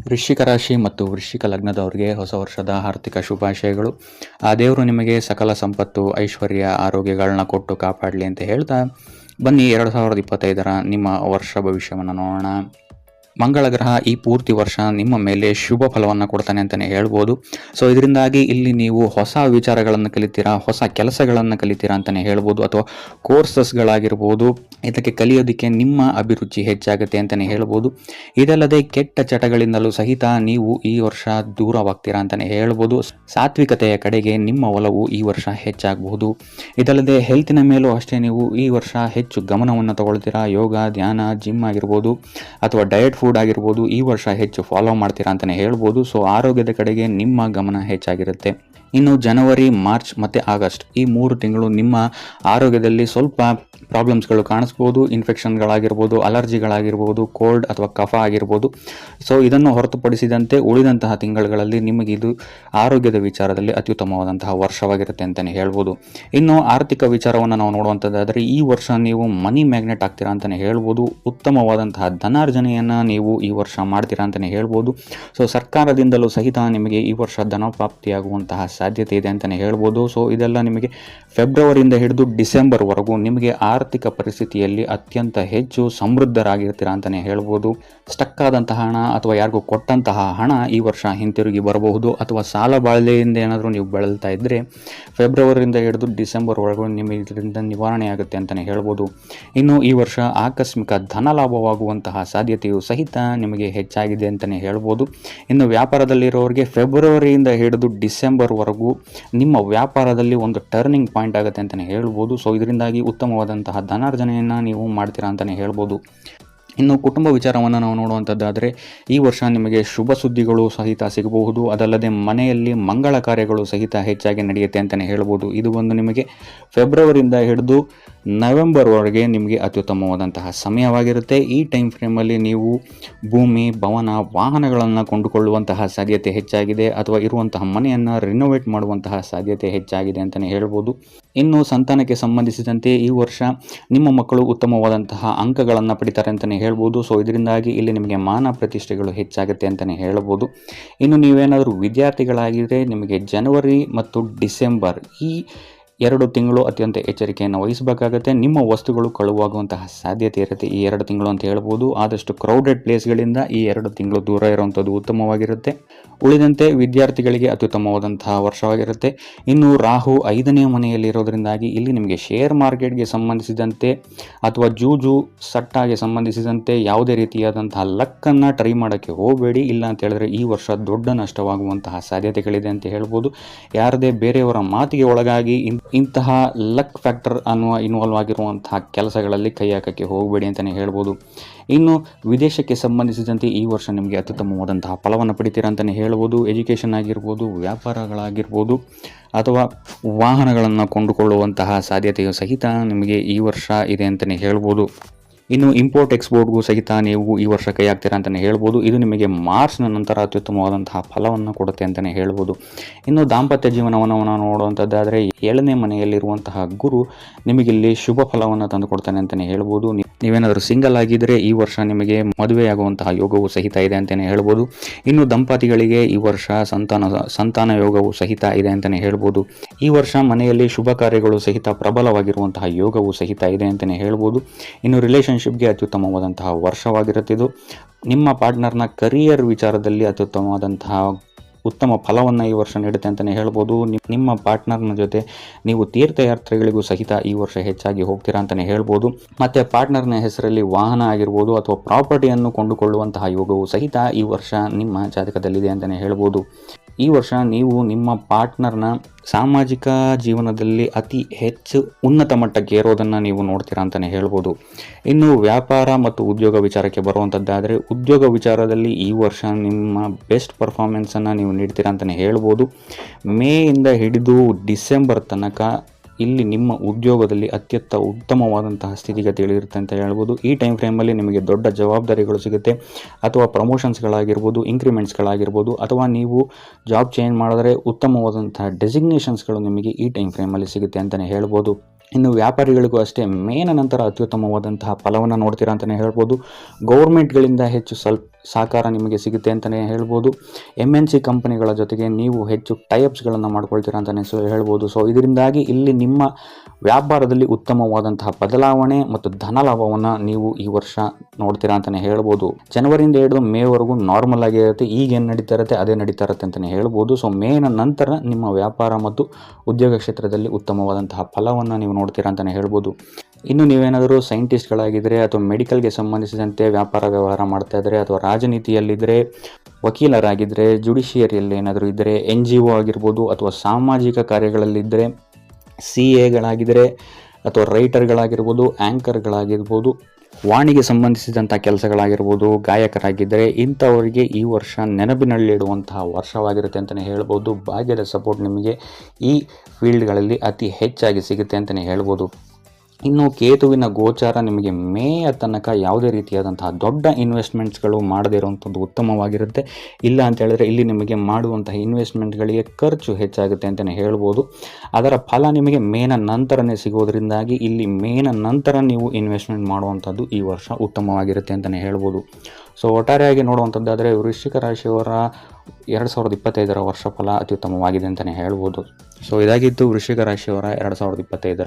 ವೃಶ್ಚಿಕ ರಾಶಿ ಮತ್ತು ವೃಶ್ಚಿಕ ಲಗ್ನದವರಿಗೆ ಹೊಸ ವರ್ಷದ ಆರ್ಥಿಕ ಶುಭಾಶಯಗಳು. ಆ ದೇವರು ನಿಮಗೆ ಸಕಲ ಸಂಪತ್ತು, ಐಶ್ವರ್ಯ, ಆರೋಗ್ಯಗಳನ್ನ ಕೊಟ್ಟು ಕಾಪಾಡಲಿ ಅಂತ ಹೇಳ್ತಾ ಬನ್ನಿ 2025ರ ನಿಮ್ಮ ವರ್ಷ ಭವಿಷ್ಯವನ್ನು ನೋಡೋಣ. ಮಂಗಳ ಗ್ರಹ ಈ ಪೂರ್ತಿ ವರ್ಷ ನಿಮ್ಮ ಮೇಲೆ ಶುಭ ಫಲವನ್ನು ಕೊಡ್ತಾನೆ ಅಂತಲೇ ಹೇಳ್ಬೋದು. ಸೊ ಇದರಿಂದಾಗಿ ಇಲ್ಲಿ ನೀವು ಹೊಸ ವಿಚಾರಗಳನ್ನು ಕಲಿತೀರಾ, ಹೊಸ ಕೆಲಸಗಳನ್ನು ಕಲಿತೀರಾ ಅಂತಲೇ ಹೇಳ್ಬೋದು, ಅಥವಾ ಕೋರ್ಸಸ್ಗಳಾಗಿರ್ಬೋದು. ಇದಕ್ಕೆ ಕಲಿಯೋದಕ್ಕೆ ನಿಮ್ಮ ಅಭಿರುಚಿ ಹೆಚ್ಚಾಗುತ್ತೆ ಅಂತಲೇ ಹೇಳ್ಬೋದು. ಇದಲ್ಲದೆ ಕೆಟ್ಟ ಚಟಗಳಿಂದಲೂ ಸಹಿತ ನೀವು ಈ ವರ್ಷ ದೂರವಾಗ್ತೀರಾ ಅಂತಲೇ ಹೇಳ್ಬೋದು. ಸಾತ್ವಿಕತೆಯ ಕಡೆಗೆ ನಿಮ್ಮ ಒಲವು ಈ ವರ್ಷ ಹೆಚ್ಚಾಗಬಹುದು. ಇದಲ್ಲದೆ ಹೆಲ್ತಿನ ಮೇಲೂ ಅಷ್ಟೇ ನೀವು ಈ ವರ್ಷ ಹೆಚ್ಚು ಗಮನವನ್ನು ತಗೊಳ್ತೀರಾ. ಯೋಗ, ಧ್ಯಾನ, ಜಿಮ್ ಆಗಿರ್ಬೋದು ಅಥವಾ ಡಯಟ್ ಫುಡ್ ಆಗಿರ್ಬೋದು ಈ ವರ್ಷ ಹೆಚ್ಚು ಫಾಲೋ ಮಾಡ್ತೀರಾ ಅಂತಲೇ ಹೇಳ್ಬೋದು. ಸೊ ಆರೋಗ್ಯದ ಕಡೆಗೆ ನಿಮ್ಮ ಗಮನ ಹೆಚ್ಚಾಗಿರುತ್ತೆ. ಇನ್ನು ಜನವರಿ, ಮಾರ್ಚ್ ಮತ್ತು ಆಗಸ್ಟ್ ಈ 3 ತಿಂಗಳು ನಿಮ್ಮ ಆರೋಗ್ಯದಲ್ಲಿ ಸ್ವಲ್ಪ ಪ್ರಾಬ್ಲಮ್ಸ್ಗಳು ಕಾಣಿಸ್ಬೋದು. ಇನ್ಫೆಕ್ಷನ್ಗಳಾಗಿರ್ಬೋದು, ಅಲರ್ಜಿಗಳಾಗಿರ್ಬೋದು, ಕೋಲ್ಡ್ ಅಥವಾ ಕಫ ಆಗಿರ್ಬೋದು. ಸೊ ಇದನ್ನು ಹೊರತುಪಡಿಸಿದಂತೆ ಉಳಿದಂತಹ ತಿಂಗಳುಗಳಲ್ಲಿ ನಿಮಗೆ ಇದು ಆರೋಗ್ಯದ ವಿಚಾರದಲ್ಲಿ ಅತ್ಯುತ್ತಮವಾದಂತಹ ವರ್ಷವಾಗಿರುತ್ತೆ ಅಂತಲೇ ಹೇಳ್ಬೋದು. ಇನ್ನು ಆರ್ಥಿಕ ವಿಚಾರವನ್ನು ನಾವು ನೋಡುವಂಥದ್ದಾದರೆ ಈ ವರ್ಷ ನೀವು ಮನಿ ಮ್ಯಾಗ್ನೆಟ್ ಆಗ್ತೀರಾ ಅಂತಲೇ ಹೇಳ್ಬೋದು. ಉತ್ತಮವಾದಂತಹ ಧನಾರ್ಜನೆಯನ್ನು ನೀವು ಈ ವರ್ಷ ಮಾಡ್ತೀರಾ ಅಂತಲೇ ಹೇಳ್ಬೋದು. ಸೊ ಸರ್ಕಾರದಿಂದಲೂ ಸಹಿತ ನಿಮಗೆ ಈ ವರ್ಷ ಧನಪ್ರಾಪ್ತಿಯಾಗುವಂತಹ ಸಾಧ್ಯತೆ ಇದೆ ಅಂತಲೇ ಹೇಳ್ಬೋದು. ಸೊ ಇದೆಲ್ಲ ನಿಮಗೆ ಫೆಬ್ರವರಿಯಿಂದ ಹಿಡಿದು ಡಿಸೆಂಬರ್ವರೆಗೂ ನಿಮಗೆ ಆರ್ಥಿಕ ಪರಿಸ್ಥಿತಿಯಲ್ಲಿ ಅತ್ಯಂತ ಹೆಚ್ಚು ಸಮೃದ್ಧರಾಗಿರ್ತೀರಾ ಅಂತಲೇ ಹೇಳ್ಬೋದು. ಸ್ಟಕ್ ಆದಂತಹ ಹಣ ಅಥವಾ ಯಾರಿಗೂ ಕೊಟ್ಟಂತಹ ಹಣ ಈ ವರ್ಷ ಹಿಂತಿರುಗಿ ಬರಬಹುದು. ಅಥವಾ ಸಾಲ ಬಾಳೆಯಿಂದ ಏನಾದರೂ ನೀವು ಬಳಲ್ತಾ ಇದ್ದರೆ ಫೆಬ್ರವರಿಯಿಂದ ಹಿಡಿದು ಡಿಸೆಂಬರ್ವರೆಗೂ ನಿಮಗೆ ಇದರಿಂದ ನಿವಾರಣೆ ಆಗುತ್ತೆ ಅಂತಲೇ ಹೇಳ್ಬೋದು. ಇನ್ನು ಈ ವರ್ಷ ಆಕಸ್ಮಿಕ ಧನ ಲಾಭವಾಗುವಂತಹ ಸಾಧ್ಯತೆಯು ಸಹಿತ ನಿಮಗೆ ಹೆಚ್ಚಾಗಿದೆ ಅಂತಲೇ ಹೇಳ್ಬೋದು. ಇನ್ನು ವ್ಯಾಪಾರದಲ್ಲಿರೋರಿಗೆ ಫೆಬ್ರವರಿಯಿಂದ ಹಿಡಿದು ಡಿಸೆಂಬರ್ವರೆಗೂ ನಿಮ್ಮ ವ್ಯಾಪಾರದಲ್ಲಿ ಒಂದು ಟರ್ನಿಂಗ್ ಪಾಯಿಂಟ್ ಆಗುತ್ತೆ ಅಂತಲೇ ಹೇಳ್ಬೋದು. ಸೊ ಇದರಿಂದಾಗಿ ಉತ್ತಮವಾದಂತಹ ಧನಾರ್ಜನೆಯನ್ನು ನೀವು ಮಾಡ್ತೀರಾ ಅಂತಲೇ ಹೇಳ್ಬೋದು. ಇನ್ನು ಕುಟುಂಬ ವಿಚಾರವನ್ನು ನಾವು ನೋಡುವಂಥದ್ದಾದರೆ ಈ ವರ್ಷ ನಿಮಗೆ ಶುಭ ಸುದ್ದಿಗಳು ಸಹಿತ ಸಿಗಬಹುದು. ಅದಲ್ಲದೆ ಮನೆಯಲ್ಲಿ ಮಂಗಳ ಕಾರ್ಯಗಳು ಸಹಿತ ಹೆಚ್ಚಾಗಿ ನಡೆಯುತ್ತೆ ಅಂತಲೇ ಹೇಳ್ಬೋದು. ಇದು ಒಂದು ನಿಮಗೆ ಫೆಬ್ರವರಿಯಿಂದ ಹಿಡಿದು ನವೆಂಬರ್ವರೆಗೆ ನಿಮಗೆ ಅತ್ಯುತ್ತಮವಾದಂತಹ ಸಮಯವಾಗಿರುತ್ತೆ. ಈ ಟೈಮ್ ಫ್ರೇಮಲ್ಲಿ ನೀವು ಭೂಮಿ, ಭವನ, ವಾಹನಗಳನ್ನು ಕೊಂಡುಕೊಳ್ಳುವಂತಹ ಸಾಧ್ಯತೆ ಹೆಚ್ಚಾಗಿದೆ. ಅಥವಾ ಇರುವಂತಹ ಮನೆಯನ್ನು ರಿನೋವೇಟ್ ಮಾಡುವಂತಹ ಸಾಧ್ಯತೆ ಹೆಚ್ಚಾಗಿದೆ ಅಂತಲೇ ಹೇಳ್ಬೋದು. ಇನ್ನು ಸಂತಾನಕ್ಕೆ ಸಂಬಂಧಿಸಿದಂತೆ ಈ ವರ್ಷ ನಿಮ್ಮ ಮಕ್ಕಳು ಉತ್ತಮವಾದಂತಹ ಅಂಕಗಳನ್ನು ಪಡಿತಾರೆ ಅಂತಲೇ ಹೇಳ್ಬೋದು. ಸೊ ಇದರಿಂದಾಗಿ ಇಲ್ಲಿ ನಿಮಗೆ ಮಾನ ಪ್ರತಿಷ್ಠೆಗಳು ಹೆಚ್ಚಾಗುತ್ತೆ ಅಂತಲೇ ಹೇಳ್ಬೋದು. ಇನ್ನು ನೀವೇನಾದರೂ ವಿದ್ಯಾರ್ಥಿಗಳಾಗಿದ್ದರೆ ನಿಮಗೆ ಜನವರಿ ಮತ್ತು ಡಿಸೆಂಬರ್ ಈ 2 ತಿಂಗಳು ಅತ್ಯಂತ ಎಚ್ಚರಿಕೆಯನ್ನು ವಹಿಸಬೇಕಾಗುತ್ತೆ. ನಿಮ್ಮ ವಸ್ತುಗಳು ಕಳುವಾಗುವಂತಹ ಸಾಧ್ಯತೆ ಇರುತ್ತೆ ಈ 2 ತಿಂಗಳು ಅಂತ ಹೇಳ್ಬೋದು. ಆದಷ್ಟು ಕ್ರೌಡೆಡ್ ಪ್ಲೇಸ್ಗಳಿಂದ ಈ 2 ತಿಂಗಳು ದೂರ ಇರುವಂಥದ್ದು ಉತ್ತಮವಾಗಿರುತ್ತೆ. ಉಳಿದಂತೆ ವಿದ್ಯಾರ್ಥಿಗಳಿಗೆ ಅತ್ಯುತ್ತಮವಾದಂತಹ ವರ್ಷವಾಗಿರುತ್ತೆ. ಇನ್ನು ರಾಹು 5ನೇ ಮನೆಯಲ್ಲಿ ಇರೋದ್ರಿಂದಾಗಿ ಇಲ್ಲಿ ನಿಮಗೆ ಶೇರ್ ಮಾರ್ಕೆಟ್ಗೆ ಸಂಬಂಧಿಸಿದಂತೆ ಅಥವಾ ಜೂಜು ಸಟ್ಟಾಗೆ ಸಂಬಂಧಿಸಿದಂತೆ ಯಾವುದೇ ರೀತಿಯಾದಂತಹ ಲಕ್ಕನ್ನು ಟ್ರೈ ಮಾಡೋಕ್ಕೆ ಹೋಗಬೇಡಿ. ಇಲ್ಲ ಅಂತ ಹೇಳಿದ್ರೆ ಈ ವರ್ಷ ದೊಡ್ಡ ನಷ್ಟವಾಗುವಂತಹ ಸಾಧ್ಯತೆಗಳಿದೆ ಅಂತ ಹೇಳ್ಬೋದು. ಯಾರದೇ ಬೇರೆಯವರ ಮಾತಿಗೆ ಒಳಗಾಗಿ ಇಂತಹ ಲಕ್ ಫ್ಯಾಕ್ಟರ್ ಅನ್ನುವ ಇನ್ವಾಲ್ವ್ ಆಗಿರುವಂತಹ ಕೆಲಸಗಳಲ್ಲಿ ಕೈ ಹಾಕಕ್ಕೆ ಹೋಗಬೇಡಿ ಅಂತಲೇ ಹೇಳ್ಬೋದು. ಇನ್ನು ವಿದೇಶಕ್ಕೆ ಸಂಬಂಧಿಸಿದಂತೆ ಈ ವರ್ಷ ನಿಮಗೆ ಅತ್ಯುತ್ತಮವಾದಂತಹ ಫಲವನ್ನು ಪಡಿತೀರಾ ಅಂತಲೇ ಹೇಳ್ಬೋದು. ಎಜುಕೇಷನ್ ಆಗಿರ್ಬೋದು, ವ್ಯಾಪಾರಗಳಾಗಿರ್ಬೋದು ಅಥವಾ ವಾಹನಗಳನ್ನು ಕೊಂಡುಕೊಳ್ಳುವಂತಹ ಸಾಧ್ಯತೆಯು ಸಹಿತ ನಿಮಗೆ ಈ ವರ್ಷ ಇದೆ ಅಂತಲೇ ಹೇಳ್ಬೋದು. ಇನ್ನು ಇಂಪೋರ್ಟ್ ಎಕ್ಸ್ಪೋರ್ಟ್ಗೂ ಸಹಿತ ನೀವು ಈ ವರ್ಷ ಕೈ ಹಾಕ್ತೀರಾ ಅಂತಲೇ ಹೇಳ್ಬೋದು. ಇದು ನಿಮಗೆ ಮಾರ್ಚ್ನ ನಂತರ ಅತ್ಯುತ್ತಮವಾದಂತಹ ಫಲವನ್ನು ಕೊಡುತ್ತೆ ಅಂತಲೇ ಹೇಳ್ಬೋದು. ಇನ್ನು ದಾಂಪತ್ಯ ಜೀವನವನ್ನು ನಾವು ನೋಡುವಂಥದ್ದಾದರೆ 7ನೇ ಮನೆಯಲ್ಲಿರುವಂತಹ ಗುರು ನಿಮಗಿಲ್ಲಿ ಶುಭ ಫಲವನ್ನು ತಂದು ಕೊಡ್ತಾನೆ ಅಂತಲೇ ಹೇಳ್ಬೋದು. ನೀವೇನಾದರೂ ಸಿಂಗಲ್ ಆಗಿದ್ದರೆ ಈ ವರ್ಷ ನಿಮಗೆ ಮದುವೆಯಾಗುವಂತಹ ಯೋಗವು ಸಹಿತ ಇದೆ ಅಂತಲೇ ಹೇಳ್ಬೋದು. ಇನ್ನು ದಂಪತಿಗಳಿಗೆ ಈ ವರ್ಷ ಸಂತಾನ ಯೋಗವು ಸಹಿತ ಇದೆ ಅಂತಲೇ ಹೇಳ್ಬೋದು. ಈ ವರ್ಷ ಮನೆಯಲ್ಲಿ ಶುಭ ಕಾರ್ಯಗಳು ಸಹಿತ ಪ್ರಬಲವಾಗಿರುವಂತಹ ಯೋಗವು ಸಹಿತ ಇದೆ ಅಂತಲೇ ಹೇಳ್ಬೋದು. ಇನ್ನು ರಿಲೇಷನ್ಶಿಪ್ಗೆ ಅತ್ಯುತ್ತಮವಾದಂತಹ ವರ್ಷವಾಗಿರುತ್ತಿದ್ದು ನಿಮ್ಮ ಪಾರ್ಟ್ನರ್ನ ಕರಿಯರ್ ವಿಚಾರದಲ್ಲಿ ಅತ್ಯುತ್ತಮವಾದಂತಹ ಉತ್ತಮ ಫಲವನ್ನು ಈ ವರ್ಷ ನೀಡುತ್ತೆ ಅಂತಲೇ ಹೇಳ್ಬೋದು. ನಿಮ್ಮ ಪಾರ್ಟ್ನರ್ನ ಜೊತೆ ನೀವು ತೀರ್ಥಯಾತ್ರೆಗಳಿಗೂ ಸಹಿತ ಈ ವರ್ಷ ಹೆಚ್ಚಾಗಿ ಹೋಗ್ತೀರಾ ಅಂತಲೇ ಹೇಳ್ಬೋದು. ಮತ್ತು ಪಾರ್ಟ್ನರ್ನ ಹೆಸರಲ್ಲಿ ವಾಹನ ಆಗಿರ್ಬೋದು ಅಥವಾ ಪ್ರಾಪರ್ಟಿಯನ್ನು ಕೊಂಡುಕೊಳ್ಳುವಂತಹ ಯೋಗವು ಸಹಿತ ಈ ವರ್ಷ ನಿಮ್ಮ ಜಾತಕದಲ್ಲಿದೆ ಅಂತಲೇ ಹೇಳ್ಬೋದು. ಈ ವರ್ಷ ನೀವು ನಿಮ್ಮ ಪಾರ್ಟ್ನರ್ನ ಸಾಮಾಜಿಕ ಜೀವನದಲ್ಲಿ ಅತಿ ಹೆಚ್ಚು ಉನ್ನತ ಮಟ್ಟಕ್ಕೆ ಏರೋದನ್ನು ನೀವು ನೋಡ್ತೀರಾ ಅಂತಲೇ ಹೇಳ್ಬೋದು. ಇನ್ನು ವ್ಯಾಪಾರ ಮತ್ತು ಉದ್ಯೋಗ ವಿಚಾರಕ್ಕೆ ಬರುವಂಥದ್ದಾದರೆ ಉದ್ಯೋಗ ವಿಚಾರದಲ್ಲಿ ಈ ವರ್ಷ ನಿಮ್ಮ ಬೆಸ್ಟ್ ಪರ್ಫಾರ್ಮೆನ್ಸನ್ನು ನೀವು ನೀಡ್ತೀರಾ ಅಂತಲೇ ಹೇಳ್ಬೋದು. ಮೇಯಿಂದ ಹಿಡಿದು ಡಿಸೆಂಬರ್ ತನಕ ಇಲ್ಲಿ ನಿಮ್ಮ ಉದ್ಯೋಗದಲ್ಲಿ ಅತ್ಯಂತ ಉತ್ತಮವಾದಂತಹ ಸ್ಥಿತಿಗತಿಗಳಿರುತ್ತೆ ಅಂತ ಹೇಳ್ಬೋದು. ಈ ಟೈಮ್ ಫ್ರೇಮಲ್ಲಿ ನಿಮಗೆ ದೊಡ್ಡ ಜವಾಬ್ದಾರಿಗಳು ಸಿಗುತ್ತೆ. ಅಥವಾ ಪ್ರಮೋಷನ್ಸ್ಗಳಾಗಿರ್ಬೋದು, ಇಂಕ್ರಿಮೆಂಟ್ಸ್ಗಳಾಗಿರ್ಬೋದು, ಅಥವಾ ನೀವು ಜಾಬ್ ಚೇಂಜ್ ಮಾಡಿದ್ರೆ ಉತ್ತಮವಾದಂತಹ ಡೆಸಿಗ್ನೇಷನ್ಸ್ಗಳು ನಿಮಗೆ ಈ ಟೈಮ್ ಫ್ರೇಮಲ್ಲಿ ಸಿಗುತ್ತೆ ಅಂತಲೇ ಹೇಳ್ಬೋದು. ಇನ್ನು ವ್ಯಾಪಾರಿಗಳಿಗೂ ಅಷ್ಟೇ ಮೇನ ನಂತರ ಅತ್ಯುತ್ತಮವಾದಂತಹ ಫಲವನ್ನು ನೋಡ್ತೀರಾ ಅಂತಲೇ ಹೇಳ್ಬೋದು. ಗೌರ್ಮೆಂಟ್ಗಳಿಂದ ಹೆಚ್ಚು ಸಹಕಾರ ನಿಮಗೆ ಸಿಗುತ್ತೆ ಅಂತಲೇ ಹೇಳ್ಬೋದು. MNC ಕಂಪನಿಗಳ ಜೊತೆಗೆ ನೀವು ಹೆಚ್ಚು ಟೈಅಪ್ಸ್ಗಳನ್ನು ಮಾಡ್ಕೊಳ್ತೀರಾ ಅಂತಲೇ ಹೇಳ್ಬೋದು. ಸೊ ಇದರಿಂದಾಗಿ ಇಲ್ಲಿ ನಿಮ್ಮ ವ್ಯಾಪಾರದಲ್ಲಿ ಉತ್ತಮವಾದಂತಹ ಬದಲಾವಣೆ ಮತ್ತು ಧನ ಲಾಭವನ್ನು ನೀವು ಈ ವರ್ಷ ನೋಡ್ತೀರಾ ಅಂತಲೇ ಹೇಳ್ಬೋದು. ಜನವರಿಯಿಂದ ಹಿಡಿದು ಮೇವರೆಗೂ ನಾರ್ಮಲ್ ಆಗಿರುತ್ತೆ. ಈಗೇನು ನಡೀತಾ ಇರುತ್ತೆ ಅದೇ ನಡೀತಾ ಇರುತ್ತೆ ಅಂತಲೇ ಹೇಳ್ಬೋದು. ಸೊ ಮೇನ ನಂತರ ನಿಮ್ಮ ವ್ಯಾಪಾರ ಮತ್ತು ಉದ್ಯೋಗ ಕ್ಷೇತ್ರದಲ್ಲಿ ಉತ್ತಮವಾದಂತಹ ಫಲವನ್ನು ನೀವು ನೋಡ್ತೀರಾ ಅಂತಲೇ ಹೇಳ್ಬೋದು. ಇನ್ನು ನೀವೇನಾದರೂ ಸೈಂಟಿಸ್ಟ್ಗಳಾಗಿದ್ದರೆ ಅಥವಾ ಮೆಡಿಕಲ್ಗೆ ಸಂಬಂಧಿಸಿದಂತೆ ವ್ಯಾಪಾರ ವ್ಯವಹಾರ ಮಾಡ್ತಾ ಇದ್ದರೆ ಅಥವಾ ರಾಜನೀತಿಯಲ್ಲಿದ್ದರೆ, ವಕೀಲರಾಗಿದ್ದರೆ, ಜುಡಿಷಿಯರಿಯಲ್ಲಿ ಏನಾದರೂ ಇದ್ದರೆ, NGO ಆಗಿರ್ಬೋದು ಅಥವಾ ಸಾಮಾಜಿಕ ಕಾರ್ಯಗಳಲ್ಲಿದ್ದರೆ, CAಗಳಾಗಿದ್ದರೆ ಅಥವಾ ರೈಟರ್ಗಳಾಗಿರ್ಬೋದು, ಆ್ಯಂಕರ್ಗಳಾಗಿರ್ಬೋದು, ವಾಣಿಗೆ ಸಂಬಂಧಿಸಿದಂಥ ಕೆಲಸಗಳಾಗಿರ್ಬೋದು, ಗಾಯಕರಾಗಿದ್ದರೆ ಇಂಥವರಿಗೆ ಈ ವರ್ಷ ನೆನಪಿನಲ್ಲಿಡುವಂತಹ ವರ್ಷವಾಗಿರುತ್ತೆ ಅಂತಲೇ ಹೇಳ್ಬೋದು. ಭಾಗ್ಯದ ಸಪೋರ್ಟ್ ನಿಮಗೆ ಈ ಫೀಲ್ಡ್ಗಳಲ್ಲಿ ಅತಿ ಹೆಚ್ಚಾಗಿ ಸಿಗುತ್ತೆ ಅಂತಲೇ ಹೇಳ್ಬೋದು. ಇನ್ನು ಕೇತುವಿನ ಗೋಚಾರ ನಿಮಗೆ ಮೇಯ ತನಕ ಯಾವುದೇ ರೀತಿಯಾದಂತಹ ದೊಡ್ಡ ಇನ್ವೆಸ್ಟ್ಮೆಂಟ್ಸ್ಗಳು ಮಾಡದೇ ಇರುವಂಥದ್ದು ಉತ್ತಮವಾಗಿರುತ್ತೆ. ಇಲ್ಲ ಅಂತ ಹೇಳಿದ್ರೆ ಇಲ್ಲಿ ನಿಮಗೆ ಮಾಡುವಂತಹ ಇನ್ವೆಸ್ಟ್ಮೆಂಟ್ಗಳಿಗೆ ಖರ್ಚು ಹೆಚ್ಚಾಗುತ್ತೆ ಅಂತಲೇ ಹೇಳ್ಬೋದು. ಅದರ ಫಲ ನಿಮಗೆ ಮೇನ ನಂತರನೇ ಸಿಗೋದ್ರಿಂದಾಗಿ ಇಲ್ಲಿ ಮೇನ ನಂತರ ನೀವು ಇನ್ವೆಸ್ಟ್ಮೆಂಟ್ ಮಾಡುವಂಥದ್ದು ಈ ವರ್ಷ ಉತ್ತಮವಾಗಿರುತ್ತೆ ಅಂತಲೇ ಹೇಳ್ಬೋದು. ಸೊ ಒಟ್ಟಾರೆಯಾಗಿ ನೋಡುವಂಥದ್ದಾದರೆ ವೃಶ್ಚಿಕ ರಾಶಿಯವರ 2025 ವರ್ಷ ಫಲ ಅತ್ಯುತ್ತಮವಾಗಿದೆ ಅಂತಲೇ ಹೇಳ್ಬೋದು. ಸೊ ಇದಾಗಿತ್ತು ವೃಶ್ಚಿಕ ರಾಶಿಯವರ 2025